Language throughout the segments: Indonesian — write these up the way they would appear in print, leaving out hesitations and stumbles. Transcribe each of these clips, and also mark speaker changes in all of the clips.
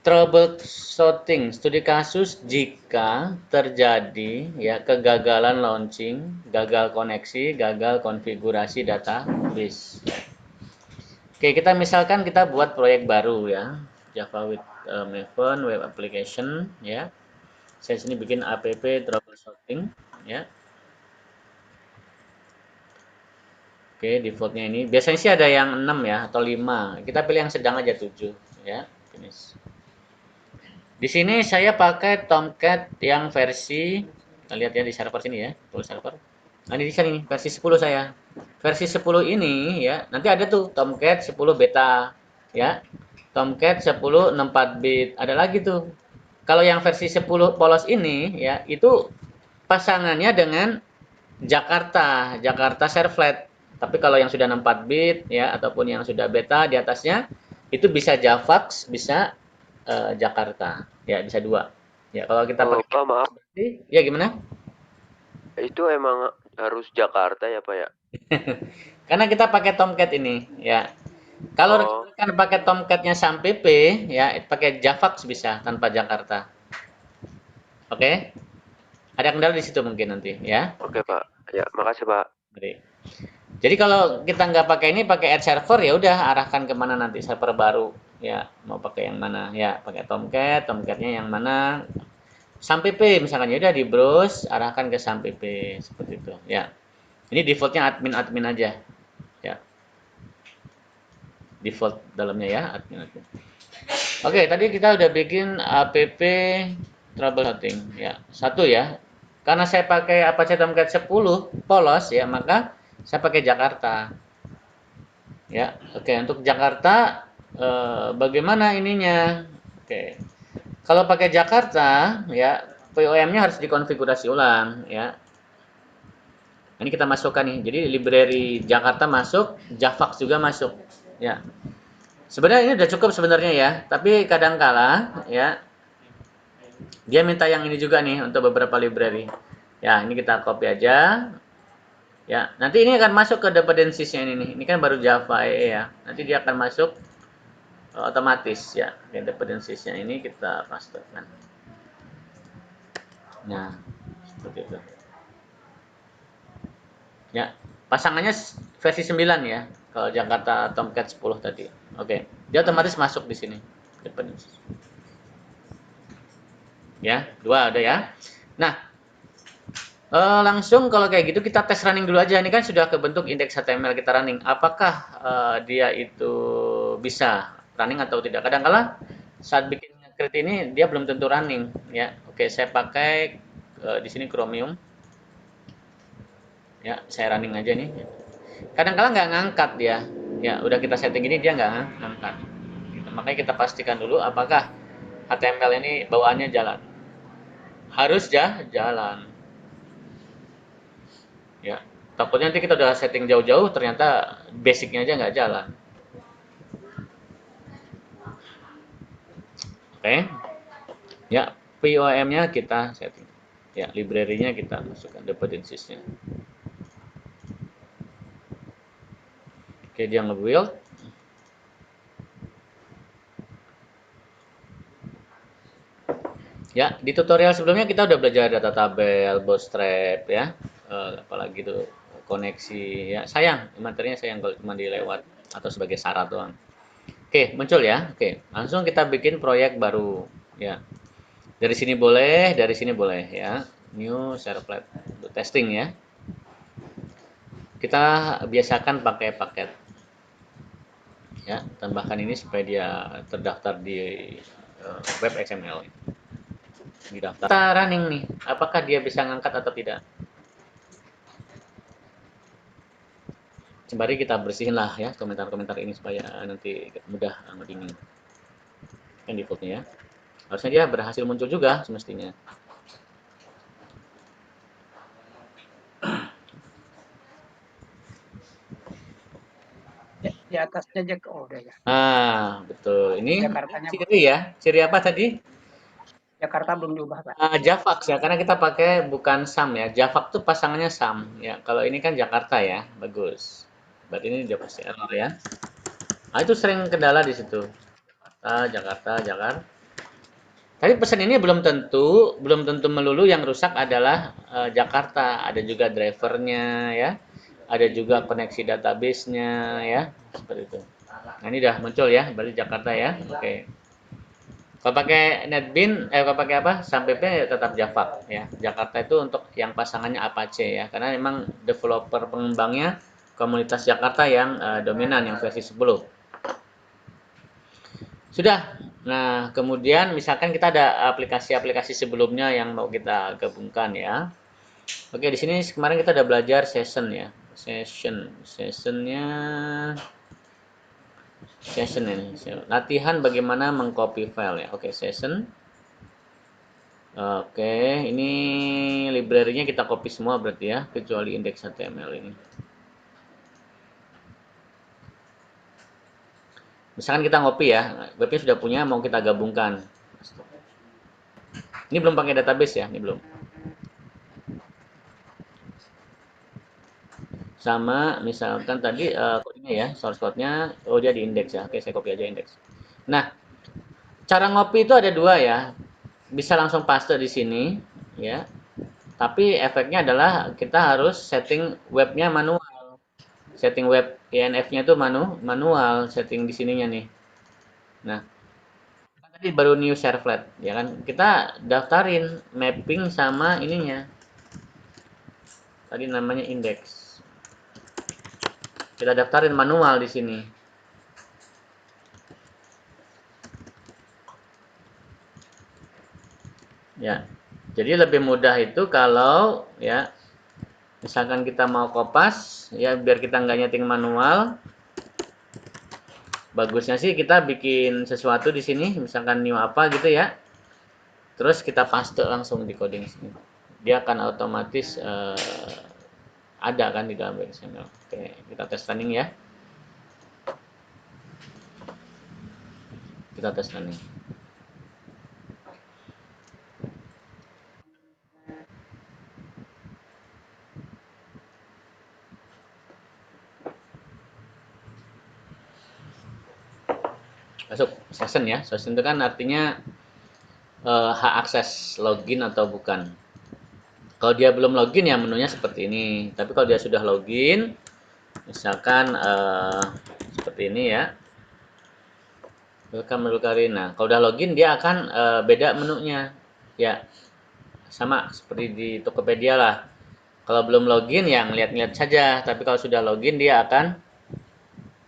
Speaker 1: troubleshooting, studi kasus jika terjadi ya kegagalan launching, gagal koneksi, gagal konfigurasi database. Oke, kita misalkan kita buat proyek baru ya, Java with Maven web application ya. Saya sini bikin app troubleshooting ya. Oke, defaultnya ini. Biasanya sih ada yang 6 ya atau 5. Kita pilih yang sedang aja 7 ya. Finish. Di sini saya pakai Tomcat yang versi, kita lihat ya di server sini ya, full server. Nah, ini di sini versi 10 saya. Versi 10 ini ya, nanti ada tuh Tomcat 10 beta ya. Tomcat 10 64 bit. Ada lagi tuh. Kalau yang versi 10 polos ini ya, itu pasangannya dengan Jakarta, Jakarta Servlet. Tapi kalau yang sudah 64 bit ya ataupun yang sudah beta di atasnya itu bisa Javax, bisa Jakarta. Ya, bisa dua. Ya, kalau kita
Speaker 2: Oh,
Speaker 1: pakai
Speaker 2: Pak, maaf.
Speaker 1: ya gimana?
Speaker 2: Itu emang harus Jakarta ya, Pak ya?
Speaker 1: Karena kita pakai Tomcat ini, ya. Kalau
Speaker 2: Oh,
Speaker 1: rekan pakai Tomcatnya SAM PP, ya, pakai Javax bisa tanpa Jakarta. Oke? Ada kendala di situ mungkin nanti, ya.
Speaker 2: oke, Pak. Ya, makasih, Pak.
Speaker 1: Jadi kalau kita nggak pakai ini, pakai Edge server ya udah arahkan kemana nanti server baru, ya. Mau pakai yang mana? Ya, pakai Tomcat, Tomcatnya yang mana? SAM PP misalkan ya udah di browse arahkan ke SAM PP seperti itu, ya. Ini defaultnya admin aja, ya. Default dalamnya ya admin. Oke, tadi kita udah bikin app troubleshooting ya. Satu ya. Karena saya pakai Apache Tomcat 10 polos ya, maka saya pakai Jakarta. Ya. Oke, untuk Jakarta bagaimana ininya? Oke. Kalau pakai Jakarta ya, POM-nya harus dikonfigurasi ulang ya. Ini kita masukkan nih. Jadi library Jakarta masuk, Javax juga masuk ya. Sebenarnya ini udah cukup sebenarnya ya, tapi kadangkala ya dia minta yang ini juga nih untuk beberapa library. Ya, ini kita copy aja. Ya, nanti ini akan masuk ke dependencies-nya ini nih. Ini kan baru Java EE ya. Nanti dia akan masuk otomatis ya. Oke, dependencies-nya ini kita pastekan. Nah, seperti itu. Ya, pasangannya versi 9 ya. Kalau Jakarta Tomcat 10 tadi. Oke, dia otomatis masuk di sini. Dependencies. Ya, dua ada ya. Nah, langsung kalau kayak gitu kita tes running dulu aja. Ini kan sudah kebentuk indeks HTML kita running. Apakah dia itu bisa running atau tidak? Kadang-kala saat bikin script ini dia belum tentu running ya. Oke, saya pakai di sini Chromium. Ya, saya running aja nih. Kadang-kala nggak ngangkat dia. Ya, udah kita setting ini dia nggak ngangkat. Gitu. Makanya kita pastikan dulu apakah HTML ini bawaannya jalan. Harus jalan. Ya, takutnya nanti kita udah setting jauh-jauh ternyata basicnya aja nggak jalan. Oke, ya POM-nya kita setting. Ya, library-nya kita masukkan dependencies-nya. Oke, dia nge-build. Ya, di tutorial sebelumnya kita udah belajar data tabel, bootstrap ya. Apalagi tuh koneksi ya. Sayang, materinya sayang kalau cuma dilewat atau sebagai syarat doang. Oke, muncul ya. Oke, langsung kita bikin proyek baru ya. Dari sini boleh, dari sini boleh ya. New servlet untuk testing ya. Kita biasakan pakai paket. Ya, tambahkan ini supaya dia terdaftar di web XML. Didaftar. Kita running nih, apakah dia bisa ngangkat atau tidak? Sembari kita bersihin lah ya komentar-komentar ini supaya nanti mudah ngodingin. Kan defaultnya ya. Harusnya dia berhasil muncul juga semestinya.
Speaker 3: Di atasnya Jack, oh udah ya.
Speaker 1: Ah, betul. Ini
Speaker 3: Jakartanya
Speaker 1: ciri ya. Ciri apa tadi?
Speaker 3: Jakarta belum diubah, Pak.
Speaker 1: Javax ya, karena kita pakai bukan SAM ya. Javax tuh pasangannya SAM ya. Kalau ini kan Jakarta ya, bagus. Berarti ini udah pasti error ya. Nah, itu sering kendala di situ. Jakarta. Tapi pesan ini belum tentu melulu yang rusak adalah Jakarta. Ada juga drivernya ya. Ada juga koneksi database-nya ya, seperti itu. Nah, ini udah muncul ya, berarti Jakarta ya. Oke. Kalau pakai NetBeans, kalau pakai apa? SAMPP tetap Java ya. Jakarta itu untuk yang pasangannya Apache ya, karena memang developer pengembangnya komunitas Jakarta yang dominan yang versi 10. Sudah. Nah, kemudian misalkan kita ada aplikasi-aplikasi sebelumnya yang mau kita gabungkan ya. Oke, di sini kemarin kita udah belajar session ya. Sessionnya session ini. Latihan bagaimana mengcopy file ya. Oke, session. Oke, ini library-nya kita copy semua berarti ya, kecuali index.html ini. Misalkan kita ngopi ya, webnya sudah punya, mau kita gabungkan. Ini belum pakai database ya, ini belum. Sama misalkan tadi code-nya ya, source code-nya, oh dia di index ya. Oke, saya copy aja index. Nah, cara ngopi itu ada dua ya. Bisa langsung paste di sini ya. Tapi efeknya adalah kita harus setting webnya manual. Setting web INF-nya itu manual setting di sininya nih. Nah, tadi baru new servlet ya kan. Kita daftarin mapping sama ininya. Tadi namanya index. Kita daftarin manual di sini. Ya. Jadi lebih mudah itu kalau ya misalkan kita mau kopas ya biar kita nggak nyeting manual. Bagusnya sih kita bikin sesuatu di sini, misalkan new apa gitu ya. Terus kita paste langsung di coding sini. Dia akan otomatis ada kan di dalam XML. Oke, kita tes running ya. Kita tes running. Masuk session ya. Session itu kan artinya hak akses login atau bukan. Kalau dia belum login ya menunya seperti ini. Tapi kalau dia sudah login, misalkan seperti ini ya. Welcome Karina. Kalau udah login dia akan beda menunya. Ya. Sama seperti di Tokopedia lah. Kalau belum login ya ngeliat-ngeliat saja, tapi kalau sudah login dia akan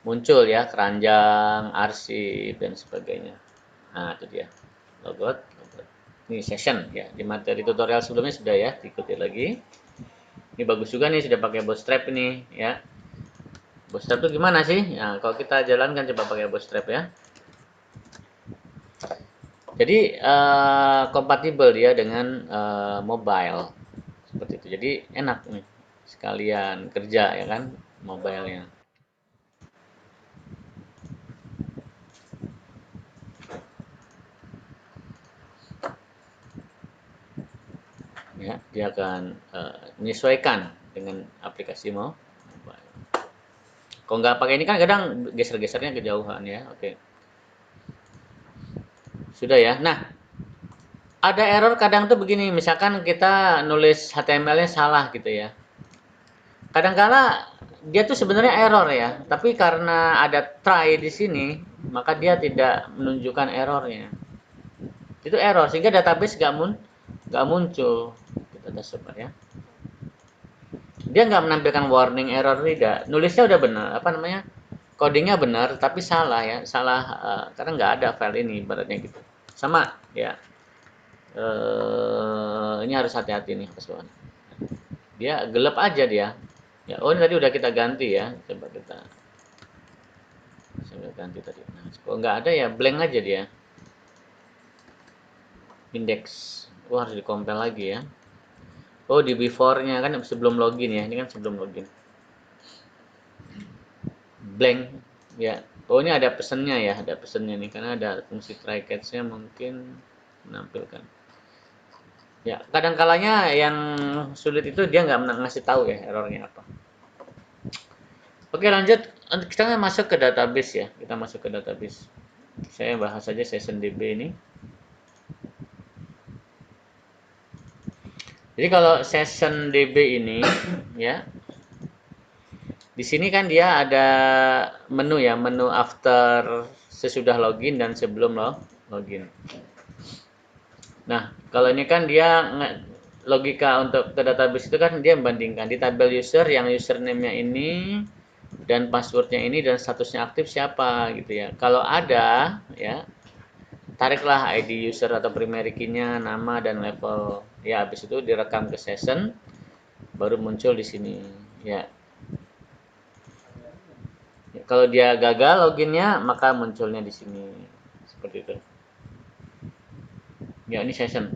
Speaker 1: muncul ya keranjang, arsip dan sebagainya. Nah, itu dia. Logout. Ini session ya. Di materi tutorial sebelumnya sudah ya, diikuti lagi. Ini bagus juga nih sudah pakai bootstrap ini ya. Bootstrap itu gimana sih? Nah, kalau kita jalankan coba pakai bootstrap ya. Jadi kompatibel dia dengan mobile seperti itu. Jadi enak nih sekalian kerja ya kan mobilenya. Ya, dia akan menyesuaikan dengan aplikasi mobile. Kalau nggak pakai ini kan kadang geser-gesernya kejauhan ya. Oke. Sudah ya. Nah, ada error kadang tuh begini, misalkan kita nulis HTML-nya salah gitu ya. Kadang-kala dia tuh sebenarnya error ya, tapi karena ada try di sini, maka dia tidak menunjukkan errornya. Itu error sehingga database nggak muncul. Kita tes coba ya. Dia nggak menampilkan warning error tidak. Nulisnya udah benar, apa namanya? Codingnya benar, tapi salah ya, salah karena nggak ada file ini, ibaratnya gitu. Sama ya. Ini harus hati-hati nih pasukan. Dia gelap aja dia. Ya, oh ini tadi udah kita ganti ya. Coba kita ganti tadi. Nah, kalau nggak ada ya blank aja dia. Index. Wah, harus dikompil lagi ya. Oh, di before-nya kan sebelum login ya. Ini kan sebelum login. Blank ya. Oh, ini ada pesennya ya, ada pesennya nih karena ada fungsi try catch-nya mungkin menampilkan. Ya, kadang kalanya yang sulit itu dia nggak ngasih tahu ya errornya apa. Oke, lanjut. Kita masuk ke database ya. Kita masuk ke database. Saya bahas saja session DB ini. Jadi kalau session DB ini ya, di sini kan dia ada menu ya, menu after sesudah login dan sebelum login. Nah, kalau ini kan dia logika untuk ke database itu kan dia membandingkan di tabel user yang username-nya ini dan passwordnya ini dan statusnya aktif siapa gitu ya. Kalau ada ya, tariklah ID user atau primary key-nya, nama dan level. Ya, habis itu direkam ke session baru muncul di sini ya. Kalau dia gagal loginnya maka munculnya di sini seperti itu. Ya, ini session.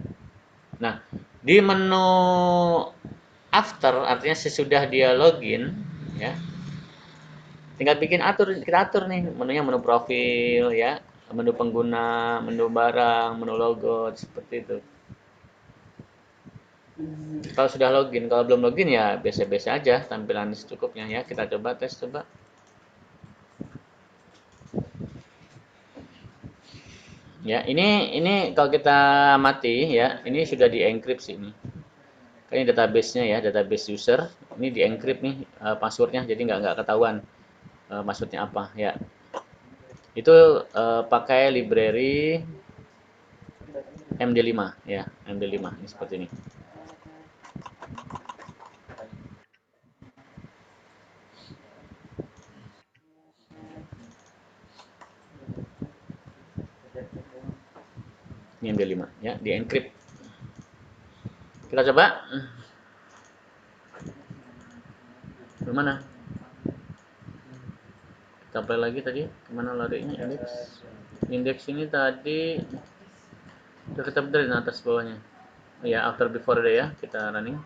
Speaker 1: Nah, di menu after artinya sesudah dia login ya. Tinggal kita atur nih menunya, menu profil ya, menu pengguna, menu barang, menu logo seperti itu. Kalau sudah login, kalau belum login ya biasa-biasa aja tampilan secukupnya ya. Kita coba tes coba. Ya, ini kalau kita mati ya, ini sudah dienkripsi ini. Ini database-nya ya, database user. Ini dienkrip nih passwordnya, jadi nggak ketahuan passwordnya apa ya. Itu pakai library MD5 ya, MD5 ini seperti ini. Ini MD5 ya, dienkrip. Kita coba. Gimana? Kita play lagi tadi. Kemana larinya? Index ini tadi udah kita benerin atas bawahnya. Ya, after before deh ya, kita running.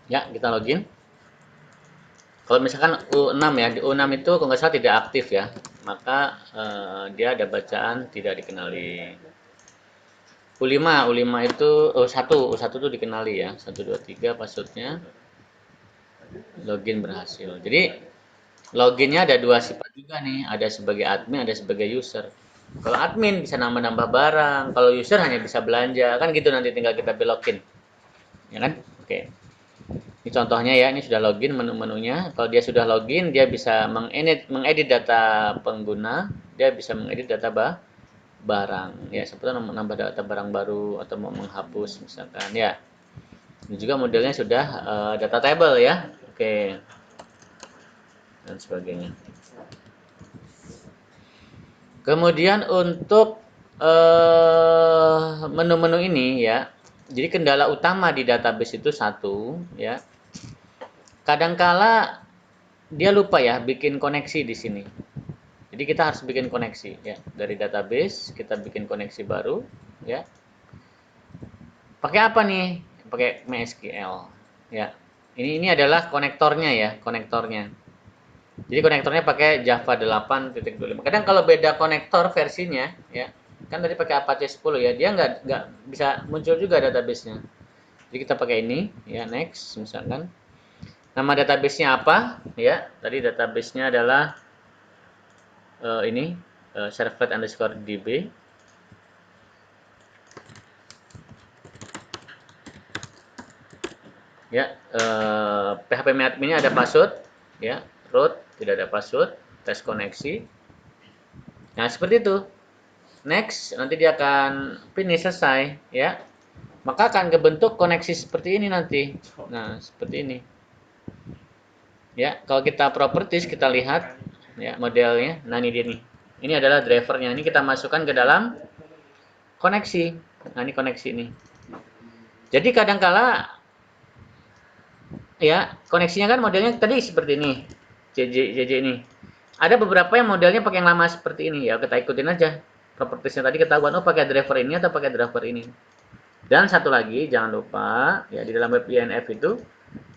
Speaker 1: Ya, kita login. Kalau misalkan U6 ya, di U6 itu kalau nggak salah tidak aktif ya, maka dia ada bacaan tidak dikenali. U5 itu U1 itu dikenali ya, 1 2 3 passwordnya, login berhasil. Jadi loginnya ada dua sifat juga nih, ada sebagai admin, ada sebagai user. Kalau admin bisa nambah-nambah barang, kalau user hanya bisa belanja, kan gitu nanti tinggal kita belokin, ya kan? Oke. Ini contohnya ya, ini sudah login menu-menunya. Kalau dia sudah login, dia bisa mengedit data pengguna, dia bisa mengedit data barang. Ya, seperti menambah data barang baru atau mau menghapus misalkan ya. Ini juga modelnya sudah data table ya. Oke. Dan sebagainya. Kemudian untuk menu-menu ini ya. Jadi kendala utama di database itu satu ya. Kadangkala dia lupa ya bikin koneksi di sini. Jadi kita harus bikin koneksi ya. Dari database kita bikin koneksi baru ya. Pakai apa nih? Pakai MySQL ya. Ini adalah konektornya ya, konektornya. Jadi konektornya pakai Java 8.25. Kadang kalau beda konektor versinya ya, kan tadi pakai Apache 10 ya, dia nggak bisa muncul juga database-nya. Jadi kita pakai ini ya, next misalkan. Nama database-nya apa? Ya, tadi database-nya adalah ini servlet_db. Ya, PHP admin-nya ada password, ya, root tidak ada password, tes koneksi. Nah, seperti itu. Next, nanti dia akan finish selesai, ya. Maka akan kebentuk koneksi seperti ini nanti. Nah, seperti ini. Ya, kalau kita properties kita lihat ya modelnya. Nah, ini dia nih. Ini adalah drivernya. Ini kita masukkan ke dalam koneksi. Nah, ini koneksi ini. Jadi kadangkala ya, koneksinya kan modelnya tadi seperti ini. JJ ini. Ada beberapa yang modelnya pakai yang lama seperti ini ya. Kita ikutin aja. Propertiesnya tadi ketahuan oh pakai driver ini atau pakai driver ini. Dan satu lagi jangan lupa ya di dalam WebINF itu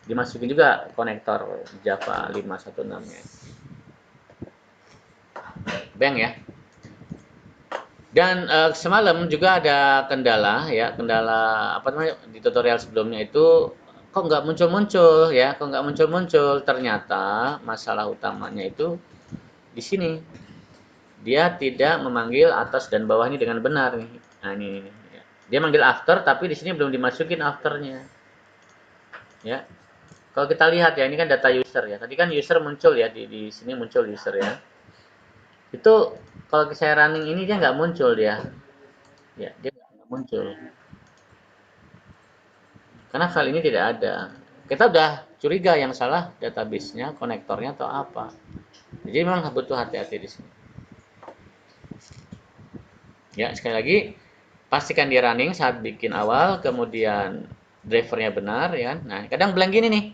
Speaker 1: dimasukin juga konektor Java 516 nya. Bang ya. Dan semalam juga ada kendala ya, kendala apa namanya di tutorial sebelumnya itu kok nggak muncul-muncul ya, kok nggak muncul-muncul. Ternyata masalah utamanya itu di sini. Dia tidak memanggil atas dan bawah ini dengan benar nih. Nah ini, ya. Dia manggil after tapi di sini belum dimasukin afternya. Ya. Kalau kita lihat ya, ini kan data user ya. Tadi kan user muncul ya di sini muncul user ya. Itu kalau saya running ini dia nggak muncul dia. Ya, dia nggak muncul. Karena file ini tidak ada. Kita udah curiga yang salah database-nya, konektornya atau apa. Jadi memang butuh hati-hati di sini. Ya, sekali lagi pastikan dia running saat bikin awal, kemudian drivernya benar ya kan. Nah, kadang blank gini nih.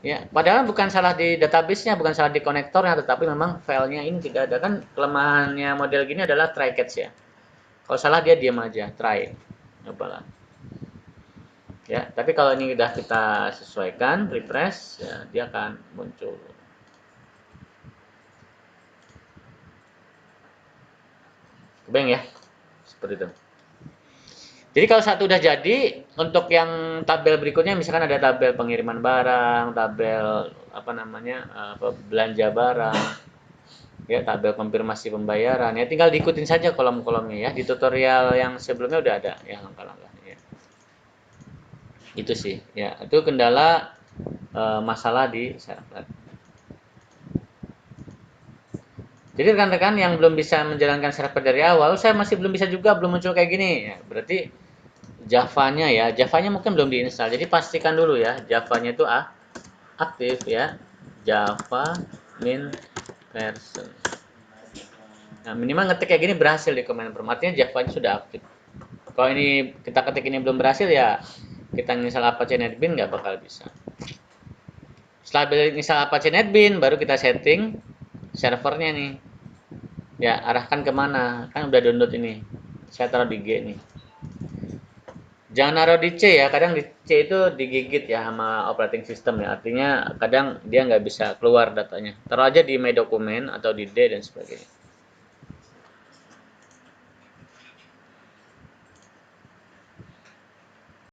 Speaker 1: Ya, padahal bukan salah di database-nya, bukan salah di konektornya, tetapi memang filenya ini tidak ada. Kan kelemahannya model gini adalah try catch ya. Kalau salah dia diam aja, try. Cobalah. Ya, tapi kalau ini udah kita sesuaikan, refresh, ya, dia akan muncul. Kebayang ya? Seperti itu. Jadi kalau satu udah jadi, untuk yang tabel berikutnya misalkan ada tabel pengiriman barang, tabel apa namanya belanja barang, ya tabel konfirmasi pembayaran, ya tinggal diikutin saja kolom-kolomnya ya. Di tutorial yang sebelumnya udah ada ya langkah-langkahnya. Itu sih, ya itu kendala masalah di server. Jadi rekan-rekan yang belum bisa menjalankan server dari awal, saya masih belum bisa juga, belum muncul kayak gini. Ya, berarti Java-nya ya, Java-nya mungkin belum diinstal. Jadi pastikan dulu ya, Java-nya itu aktif ya. Java min version. Nah, minimal ngetik kayak gini berhasil di command prompt. Artinya Java-nya sudah aktif. Kalau ini kita ketik ini belum berhasil ya, kita install Apache NetBeans nggak bakal bisa. Setelah install Apache NetBeans, baru kita setting servernya nih. Ya, arahkan kemana? Kan udah download ini. Saya taruh di G nih. Jangan naruh di C ya, kadang di C itu digigit ya sama operating system ya. Artinya kadang dia nggak bisa keluar datanya. Taruh aja di My Document atau di D dan sebagainya.